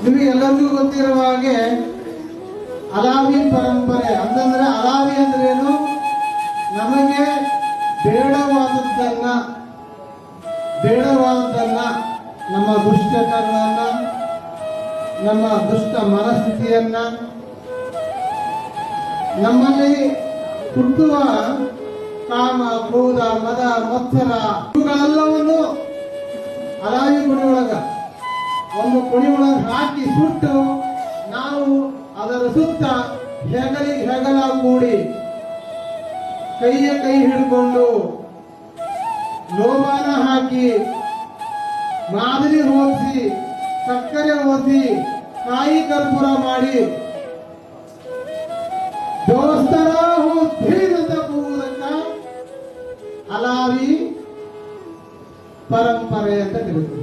ನಿಮಗೆಲ್ಲರಿಗೂ ಗೊತ್ತಿರುವ ಹಾಗೆ ಅಲಾವಿ ಪರಂಪರೆ ಅಂತಂದ್ರೆ ಅಲಾವಿ ಅಂದ್ರೇನು, ನಮಗೆ ಬೇಡವಾದದ್ದನ್ನ ನಮ್ಮ ದುಷ್ಟಕರಣ, ನಮ್ಮ ದುಷ್ಟ ಮನಸ್ಥಿತಿಯನ್ನ, ನಮ್ಮಲ್ಲಿ ಹುಟ್ಟುವ ಕಾಮ, ಕ್ರೋಧ, ಮದ, ಮತ್ಸರ ಇವುಗಳೆಲ್ಲವನ್ನು ಅಲಾವಿ ಕುಣಿಯೊಳಗ ಒಂದು ಕುಣಿಯೊಳಗ ಹಾಕಿ ಸುಟ್ಟು ನಾವು ಅದರ ಸುತ್ತ ಹೆಗಲ ಕೂಡಿ ಕೈಯ ಕೈ ಹಿಡ್ಕೊಂಡು ಲೋಬಾನ ಹಾಕಿ ಮಾದರಿ ಹೋಲಿಸಿ ಸಕ್ಕರೆ ಓದಿಸಿ ಕಾಯಿ ಕರ್ಪೂರ ಮಾಡಿ ದೋಸ್ತರ ಹೋದಂತ ಕೂಗುವುದಕ್ಕ ಅಲಾವಿ ಪರಂಪರೆ ಅಂತ ಕರೀತಾರೆ.